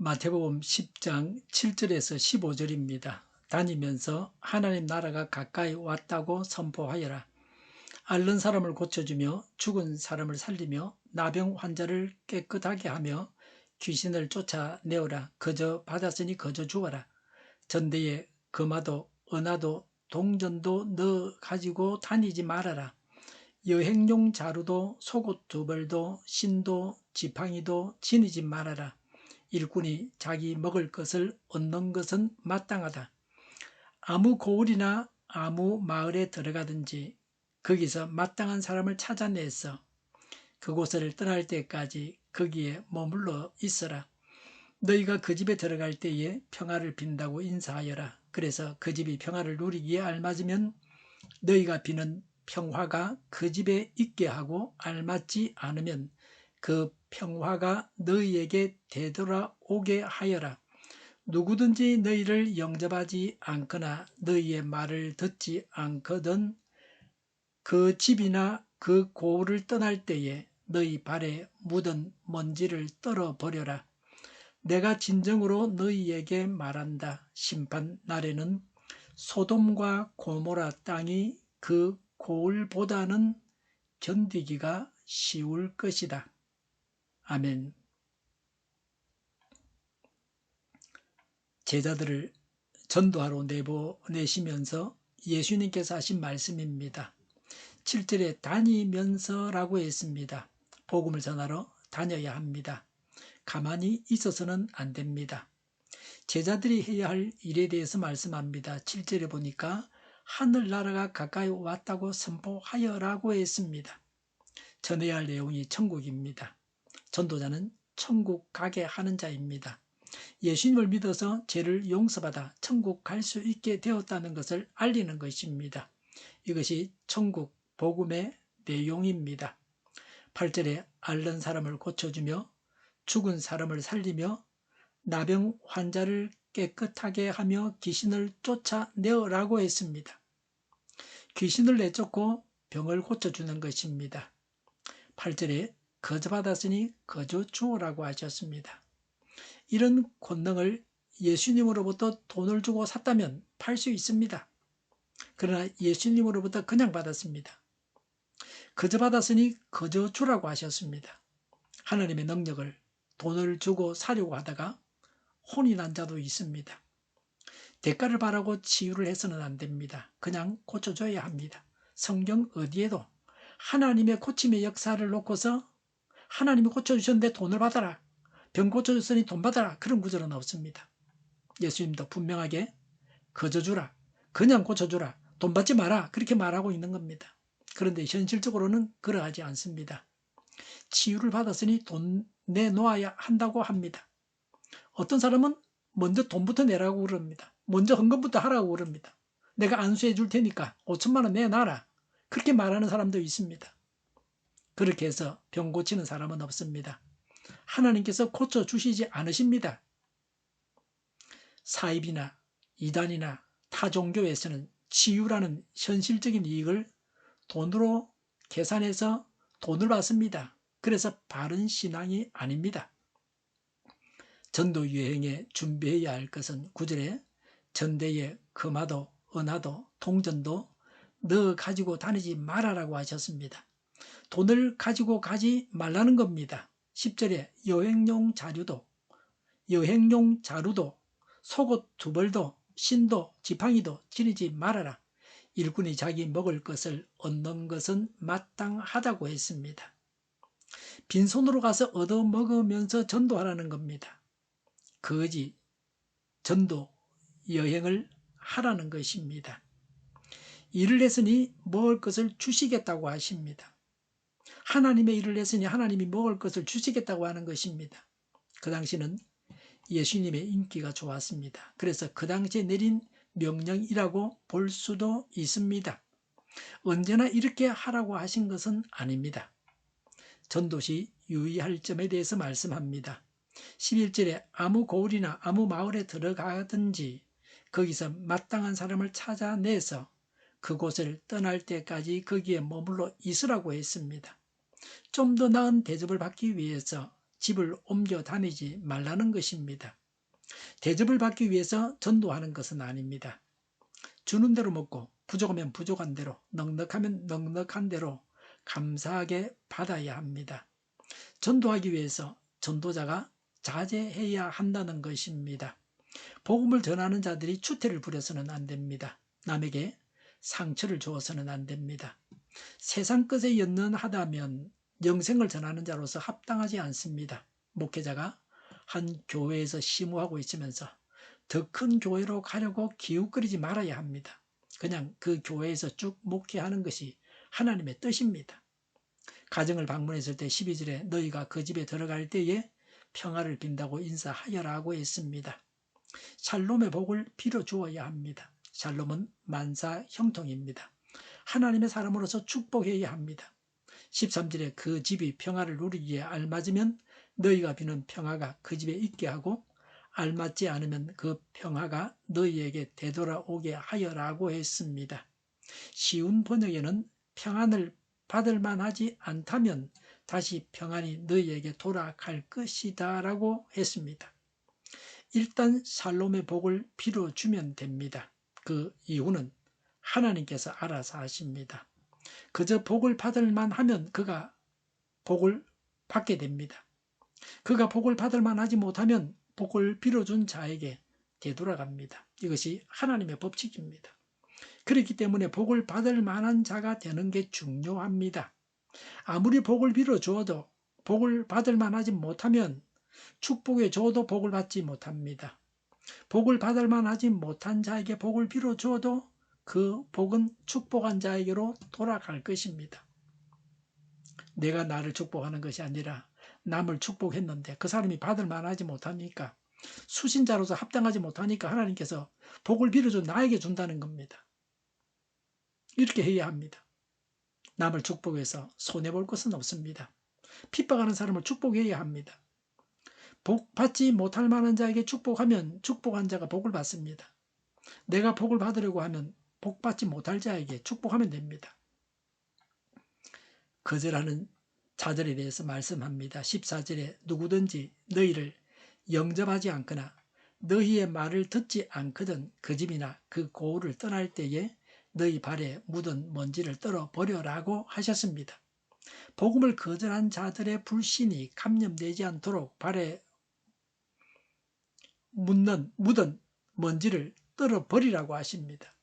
마태복음 10장 7절에서 15절입니다. 다니면서 하나님 나라가 가까이 왔다고 선포하여라. 앓는 사람을 고쳐주며 죽은 사람을 살리며 나병 환자를 깨끗하게 하며 귀신을 쫓아내어라. 거저 받았으니 거저 주어라. 전대에 금화도 은화도 동전도 넣어 가지고 다니지 말아라. 여행용 자루도 속옷 두 벌도 신도 지팡이도 지니지 말아라. 일꾼이 자기 먹을 것을 얻는 것은 마땅하다. 아무 고을이나 아무 마을에 들어가든지 거기서 마땅한 사람을 찾아내서 그곳을 떠날 때까지 거기에 머물러 있어라. 너희가 그 집에 들어갈 때에 평화를 빈다고 인사하여라. 그래서 그 집이 평화를 누리기에 알맞으면 너희가 비는 평화가 그 집에 있게 하고 알맞지 않으면 그 평화가 너희에게 되돌아오게 하여라. 누구든지 너희를 영접하지 않거나 너희의 말을 듣지 않거든 그 집이나 그 고을을 떠날 때에 너희 발에 묻은 먼지를 떨어버려라. 내가 진정으로 너희에게 말한다. 심판 날에는 소돔과 고모라 땅이 그 고을보다는 견디기가 쉬울 것이다. 아멘. 제자들을 전도하러 내보내시면서 예수님께서 하신 말씀입니다. 7절에 다니면서라고 했습니다. 복음을 전하러 다녀야 합니다. 가만히 있어서는 안 됩니다. 제자들이 해야 할 일에 대해서 말씀합니다. 7절에 보니까 하늘나라가 가까이 왔다고 선포하여라고 했습니다. 전해야 할 내용이 천국입니다. 전도자는 천국 가게 하는 자입니다. 예수님을 믿어서 죄를 용서받아 천국 갈 수 있게 되었다는 것을 알리는 것입니다. 이것이 천국 복음의 내용입니다. 8절에 앓는 사람을 고쳐주며 죽은 사람을 살리며 나병 환자를 깨끗하게 하며 귀신을 쫓아내어라고 했습니다. 귀신을 내쫓고 병을 고쳐주는 것입니다. 8절에 거저 받았으니 거저 주어라고 하셨습니다. 이런 권능을 예수님으로부터 돈을 주고 샀다면 팔 수 있습니다. 그러나 예수님으로부터 그냥 받았습니다. 거저 받았으니 거저 주라고 하셨습니다. 하나님의 능력을 돈을 주고 사려고 하다가 혼이 난 자도 있습니다. 대가를 바라고 치유를 해서는 안 됩니다. 그냥 고쳐줘야 합니다. 성경 어디에도 하나님의 고침의 역사를 놓고서 하나님이 고쳐주셨는데 돈을 받아라, 병 고쳐줬으니 돈 받아라, 그런 구절은 없습니다. 예수님도 분명하게 거저 주라, 그냥 고쳐주라, 돈 받지 마라, 그렇게 말하고 있는 겁니다. 그런데 현실적으로는 그러하지 않습니다. 치유를 받았으니 돈 내놓아야 한다고 합니다. 어떤 사람은 먼저 돈부터 내라고 그럽니다. 먼저 헌금부터 하라고 그럽니다. 내가 안수해 줄 테니까 5천만 원 내놔라, 그렇게 말하는 사람도 있습니다. 그렇게 해서 병 고치는 사람은 없습니다. 하나님께서 고쳐주시지 않으십니다. 사입이나 이단이나 타 종교에서는 치유라는 현실적인 이익을 돈으로 계산해서 돈을 받습니다. 그래서 바른 신앙이 아닙니다. 전도 여행에 준비해야 할 것은 9절에 전대에 금화도 은화도 동전도 넣어 가지고 다니지 말아라고 하셨습니다. 돈을 가지고 가지 말라는 겁니다. 10절에 여행용 자루도 속옷 두 벌도 신도 지팡이도 지니지 말아라. 일꾼이 자기 먹을 것을 얻는 것은 마땅하다고 했습니다. 빈손으로 가서 얻어먹으면서 전도하라는 겁니다. 거지 전도 여행을 하라는 것입니다. 일을 했으니 먹을 것을 주시겠다고 하십니다. 하나님의 일을 했으니 하나님이 먹을 것을 주시겠다고 하는 것입니다. 그 당시는 예수님의 인기가 좋았습니다. 그래서 그 당시에 내린 명령이라고 볼 수도 있습니다. 언제나 이렇게 하라고 하신 것은 아닙니다. 전도시 유의할 점에 대해서 말씀합니다. 11절에 아무 고을이나 아무 마을에 들어가든지 거기서 마땅한 사람을 찾아내서 그곳을 떠날 때까지 거기에 머물러 있으라고 했습니다. 좀 더 나은 대접을 받기 위해서 집을 옮겨 다니지 말라는 것입니다. 대접을 받기 위해서 전도하는 것은 아닙니다. 주는 대로 먹고 부족하면 부족한 대로, 넉넉하면 넉넉한 대로 감사하게 받아야 합니다. 전도하기 위해서 전도자가 자제해야 한다는 것입니다. 복음을 전하는 자들이 추태를 부려서는 안 됩니다. 남에게 상처를 주어서는 안 됩니다. 세상 것에 연연하다면 영생을 전하는 자로서 합당하지 않습니다. 목회자가 한 교회에서 심우하고 있으면서 더 큰 교회로 가려고 기웃거리지 말아야 합니다. 그냥 그 교회에서 쭉 목회하는 것이 하나님의 뜻입니다. 가정을 방문했을 때 12절에 너희가 그 집에 들어갈 때에 평화를 빈다고 인사하여라고 했습니다. 샬롬의 복을 빌어 주어야 합니다. 샬롬은 만사 형통입니다. 하나님의 사람으로서 축복해야 합니다. 13절에 그 집이 평화를 누리기에 알맞으면 너희가 비는 평화가 그 집에 있게 하고 알맞지 않으면 그 평화가 너희에게 되돌아오게 하여라고 했습니다. 쉬운 번역에는 평안을 받을 만하지 않다면 다시 평안이 너희에게 돌아갈 것이다 라고 했습니다. 일단 샬롬의 복을 빌어주면 됩니다. 그 이유는 하나님께서 알아서 하십니다. 그저 복을 받을 만하면 그가 복을 받게 됩니다. 그가 복을 받을 만하지 못하면 복을 빌어준 자에게 되돌아갑니다. 이것이 하나님의 법칙입니다. 그렇기 때문에 복을 받을 만한 자가 되는 게 중요합니다. 아무리 복을 빌어주어도 복을 받을 만하지 못하면 축복해 줘도 복을 받지 못합니다. 복을 받을 만하지 못한 자에게 복을 빌어주어도 그 복은 축복한 자에게로 돌아갈 것입니다. 내가 나를 축복하는 것이 아니라 남을 축복했는데 그 사람이 받을 만하지 못하니까, 수신자로서 합당하지 못하니까 하나님께서 복을 빌어줘 나에게 준다는 겁니다. 이렇게 해야 합니다. 남을 축복해서 손해볼 것은 없습니다. 핍박하는 사람을 축복해야 합니다. 복 받지 못할 만한 자에게 축복하면 축복한 자가 복을 받습니다. 내가 복을 받으려고 하면 복 받지 못할 자에게 축복하면 됩니다. 거절하는 자들에 대해서 말씀합니다. 14절에 누구든지 너희를 영접하지 않거나 너희의 말을 듣지 않거든 그 집이나 그 고을을 떠날 때에 너희 발에 묻은 먼지를 떨어버려라고 하셨습니다. 복음을 거절한 자들의 불신이 감염되지 않도록 발에 묻은 먼지를 떨어버리라고 하십니다.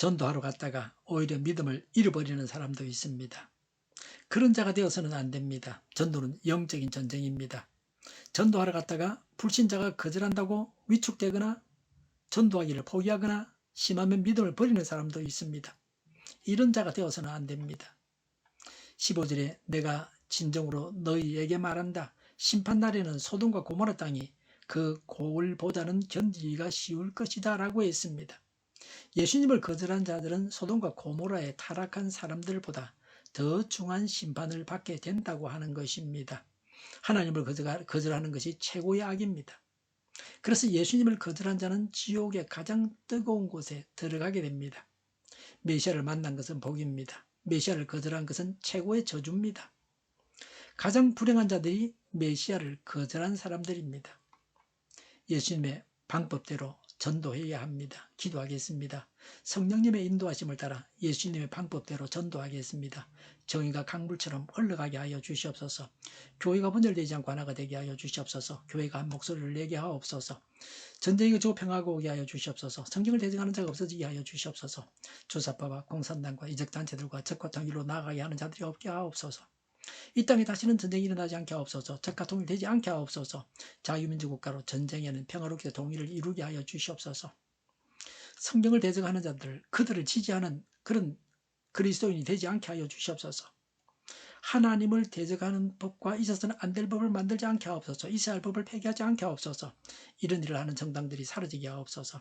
전도하러 갔다가 오히려 믿음을 잃어버리는 사람도 있습니다. 그런 자가 되어서는 안 됩니다. 전도는 영적인 전쟁입니다. 전도하러 갔다가 불신자가 거절한다고 위축되거나 전도하기를 포기하거나 심하면 믿음을 버리는 사람도 있습니다. 이런 자가 되어서는 안 됩니다. 15절에 내가 진정으로 너희에게 말한다. 심판날에는 소돔과 고모라 땅이 그 고을보다는 견디기가 쉬울 것이다 라고 했습니다. 예수님을 거절한 자들은 소돔과 고모라의 타락한 사람들보다 더 중한 심판을 받게 된다고 하는 것입니다. 하나님을 거절하는 것이 최고의 악입니다. 그래서 예수님을 거절한 자는 지옥의 가장 뜨거운 곳에 들어가게 됩니다. 메시아를 만난 것은 복입니다. 메시아를 거절한 것은 최고의 저주입니다. 가장 불행한 자들이 메시아를 거절한 사람들입니다. 예수님의 방법대로 전도해야 합니다. 기도하겠습니다. 성령님의 인도하심을 따라 예수님의 방법대로 전도하겠습니다. 정의가 강물처럼 흘러가게 하여 주시옵소서. 교회가 분열되지 않고 하나가 되게 하여 주시옵소서. 교회가 한 목소리를 내게 하옵소서. 전쟁이 그치고 평화가 오게 하여 주시옵소서. 성경을 대적하는 자가 없어지게 하여 주시옵소서. 조사파와 공산당과 이적단체들과 적과통일로 나아가게 하는 자들이 없게 하옵소서. 이 땅에 다시는 전쟁이 일어나지 않게 하옵소서. 적과 통일되지 않게 하옵소서. 자유민주 국가로 전쟁에는 평화롭게 통일을 이루게 하여 주시옵소서. 성경을 대적하는 자들, 그들을 지지하는 그런 그리스도인이 되지 않게 하여 주시옵소서. 하나님을 대적하는 법과 있어서는 안 될 법을 만들지 않게 하옵소서. 이스라엘 법을 폐기하지 않게 하옵소서. 이런 일을 하는 정당들이 사라지게 하옵소서.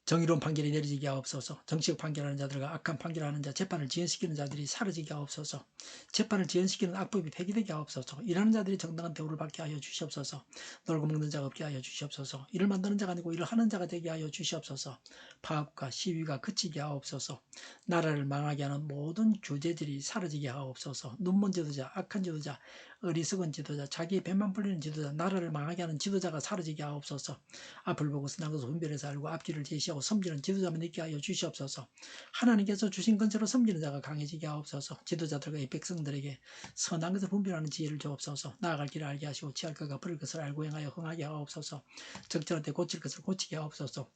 정의로운 판결이 내려지게 하옵소서. 정치적 판결하는 자들과 악한 판결하는 자, 재판을 지연시키는 자들이 사라지게 하옵소서. 재판을 지연시키는 악법이 폐기되게 하옵소서. 일하는 자들이 정당한 대우를 받게 하여 주시옵소서. 놀고 먹는 자가 없게 하여 주시옵소서. 일을 만드는 자가 아니고 일을 하는 자가 되게 하여 주시옵소서. 파업과 시위가 그치게 하옵소서. 나라를 망하게 하는 모든 주제들이 사라지게 하옵소서. 눈먼 지도자, 악한 지도자, 어리석은 지도자, 자기의 배만 불리는 지도자, 나라를 망하게 하는 지도자가 사라지게 하옵소서. 앞을 보고 선한 것을 분별해서 알고 앞길을 제시하고 섬기는 지도자만 있게 하여 주시옵소서. 하나님께서 주신 건처로 섬기는 자가 강해지게 하옵소서. 지도자들과 이 백성들에게 선한 것을 분별하는 지혜를 주옵소서. 나아갈 길을 알게 하시고 취할 것과 버릴 것을 알고 행하여 흥하게 하옵소서. 적절한 때 고칠 것을 고치게 하옵소서.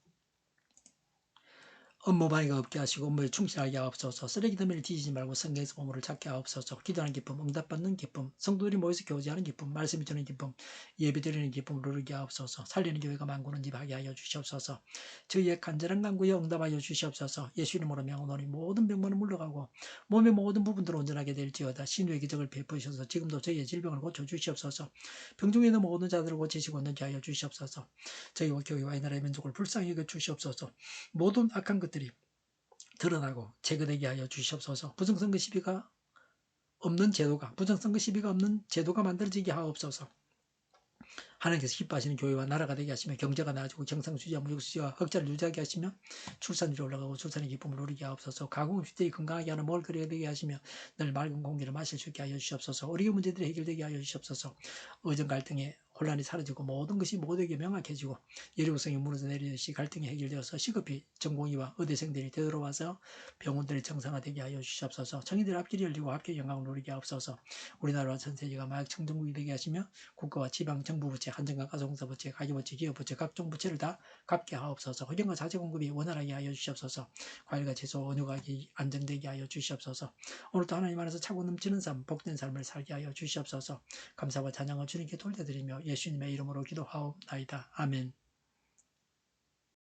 업무 방해가 없게 하시고 업무에 충실하게 하옵소서. 쓰레기 더미를 뒤지지 말고 성경에서 보물을 찾게 하옵소서. 기도하는 기쁨, 응답받는 기쁨, 성도들이 모여서 교제하는 기쁨, 말씀이 주는 기쁨, 예배드리는 기쁨을 누르게 하옵소서. 살리는 교회가 만구는 집 하게 하여 주시옵소서. 저희의 간절한 간구에 응답하여 주시옵소서. 예수 이름으로 명하노니 모든 병만은 물러가고 몸의 모든 부분들을 온전하게 될지어다. 신유의 기적을 베푸셔서 지금도 저희의 질병을 고쳐 주시옵소서. 병중에 있는 모든 자들을 고치시고 온전케 하여 주시옵소서. 저희와 교회와 이 나라의 민족을 불쌍히 여겨 주시옵소서. 모든 악한 것들이 드러나고 제거되게 하여 주시옵소서. 부정선거 시비가 없는 제도가, 부정선거 시비가 없는 제도가 만들어지게 하옵소서. 하나님께서 기뻐하시는 교회와 나라가 되게 하시며 경제가 나아지고 경상수지와 무역수지와 흑자를 유지하게 하시며 출산율이 올라가고 출산의 기쁨을 누리게 하옵소서. 가공 시대에 건강하게 하는 먹을거리가 되게 하시며 늘 맑은 공기를 마실 수 있게 하여 주시옵소서. 어려운 문제들이 해결되게 하여 주시옵소서. 의정 갈등에 혼란이 사라지고 모든 것이 모두에게 명확해지고 여리고성이 무너져 내리듯이 갈등이 해결되어서 시급히 전공의와 의대생들이 되돌아와서 병원들이 정상화되게 하여 주시옵소서. 정의들 앞길이 열리고 합격 영광을 누리게 하옵소서. 우리나라와 전 세계가 마약 청정국이 되게 하시며 국가와 지방 정부 부채, 한정과 가정사 부채, 가계부채, 기업부채, 각종 부채를 다 갚게 하옵소서. 허경과 자재 공급이 원활하게 하여 주시옵소서. 과일과 채소, 원유가 안정되게 하여 주시옵소서. 오늘도 하나님 안에서 차고 넘치는 삶, 복된 삶을 살게 하여 주시옵소서. 감사와 찬양을 주님께 돌려드리며 예수님의 이름으로 기도하옵나이다. 아멘.